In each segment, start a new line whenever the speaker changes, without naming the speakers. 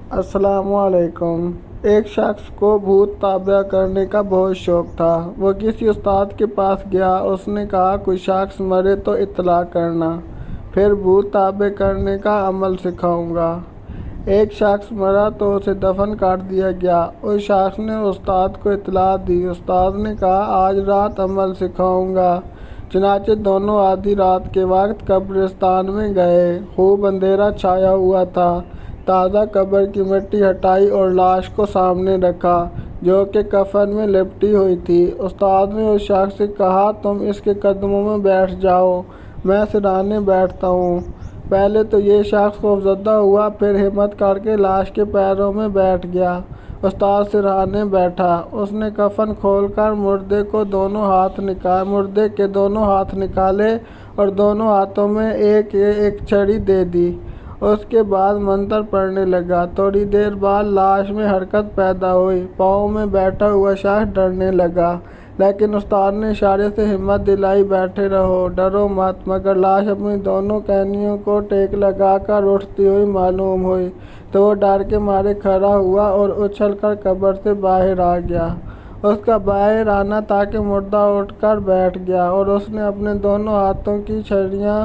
السلام علیکم۔ ایک شخص کو بھوت تابع کرنے کا بہت شوق تھا۔ وہ کسی استاد کے پاس گیا۔ اس نے کہا کوئی شخص مرے تو اطلاع کرنا، پھر بھوت تابع کرنے کا عمل سکھاؤں گا۔ ایک شخص مرا تو اسے دفن کر دیا گیا۔ اس شخص نے استاد کو اطلاع دی۔ استاد نے کہا آج رات عمل سکھاؤں گا۔ چنانچہ دونوں آدھی رات کے وقت قبرستان میں گئے۔ خوب اندھیرا چھایا ہوا تھا۔ تازہ قبر کی مٹی ہٹائی اور لاش کو سامنے رکھا جو کہ کفن میں لپٹی ہوئی تھی۔ استاد نے اس شخص سے کہا تم اس کے قدموں میں بیٹھ جاؤ، میں سرہانے بیٹھتا ہوں۔ پہلے تو یہ شخص خوفزدہ ہوا، پھر ہمت کر کے لاش کے پیروں میں بیٹھ گیا۔ استاد سرہانے بیٹھا۔ اس نے کفن کھول کر مردے کے دونوں ہاتھ نکالے اور دونوں ہاتھوں میں ایک ایک چھڑی دے دی۔ اس کے بعد منتر پڑھنے لگا۔ تھوڑی دیر بعد لاش میں حرکت پیدا ہوئی۔ پاؤں میں بیٹھا ہوا شخص ڈرنے لگا، لیکن استاد نے اشارے سے ہمت دلائی بیٹھے رہو، ڈرو مت۔ مگر لاش اپنی دونوں کہنیوں کو ٹیک لگا کر اٹھتی ہوئی معلوم ہوئی تو وہ ڈر کے مارے کھڑا ہوا اور اچھل کر قبر سے باہر آ گیا۔ اس کا باہر آنا تھا کہ مردہ اٹھ کر بیٹھ گیا اور اس نے اپنے دونوں ہاتھوں کی چھڑیاں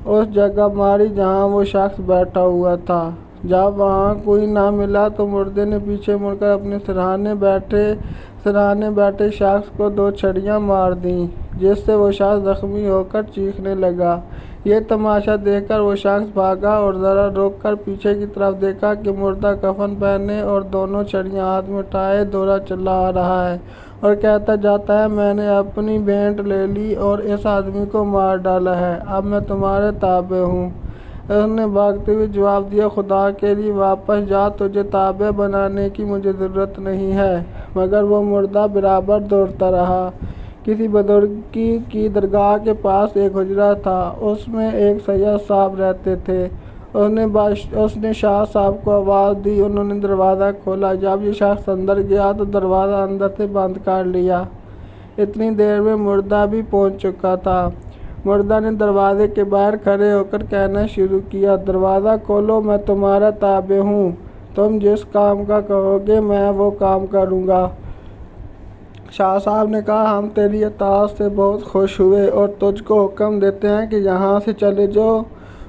اس جگہ ماری جہاں وہ شخص بیٹھا ہوا تھا۔ جب وہاں کوئی نہ ملا تو مردے نے پیچھے مڑ کر اپنے سرہانے بیٹھے شخص کو 2 چھڑیاں مار دیں، جس سے وہ شخص زخمی ہو کر چیخنے لگا۔ یہ تماشا دیکھ کر وہ شخص بھاگا اور ذرا رک کر پیچھے کی طرف دیکھا کہ مردہ کفن پہنے اور دونوں چھڑیاں ہاتھ میں اٹھائے دورہ چلا آ رہا ہے اور کہتا جاتا ہے میں نے اپنی بھیٹ لے لی اور اس آدمی کو مار ڈالا ہے، اب میں تمہارے تابع ہوں۔ اس نے بھاگتے ہوئے جواب دیا خدا کے لیے واپس جا، تجھے تابع بنانے کی مجھے ضرورت نہیں ہے۔ مگر وہ مردہ برابر دوڑتا رہا۔ کسی بزرگ کی درگاہ کے پاس ایک حجرہ تھا، اس میں ایک سید صاحب رہتے تھے۔ اس نے شاہ صاحب کو آواز دی، انہوں نے دروازہ کھولا۔ جب یہ شخص اندر گیا تو دروازہ اندر سے بند کر لیا۔ اتنی دیر میں مردہ بھی پہنچ چکا تھا۔ مردہ نے دروازے کے باہر کھڑے ہو کر کہنا شروع کیا دروازہ کھولو، میں تمہارا تابع ہوں، تم جس کام کا کہو گے میں وہ کام کروں گا۔ شاہ صاحب نے کہا ہم تیری اطاعت سے بہت خوش ہوئے اور تجھ کو حکم دیتے ہیں کہ یہاں سے چلے جاؤ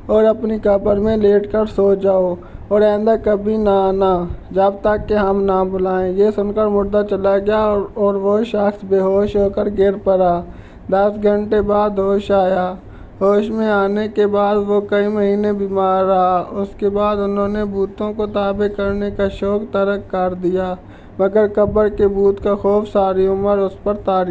اور اپنی قبر میں لیٹ کر سو جاؤ اور آئندہ کبھی نہ آنا جب تک کہ ہم نہ بلائیں۔ یہ سن کر مردہ چلا گیا اور وہ شخص بے ہوش ہو کر گر پڑا۔ 10 گھنٹے بعد ہوش آیا۔ ہوش میں آنے کے بعد وہ کئی مہینے بیمار رہا۔ اس کے بعد انہوں نے بھوتوں کو تابع کرنے کا شوق ترک کر دیا، مگر قبر کے بھوت کا خوف ساری عمر اس پر طاری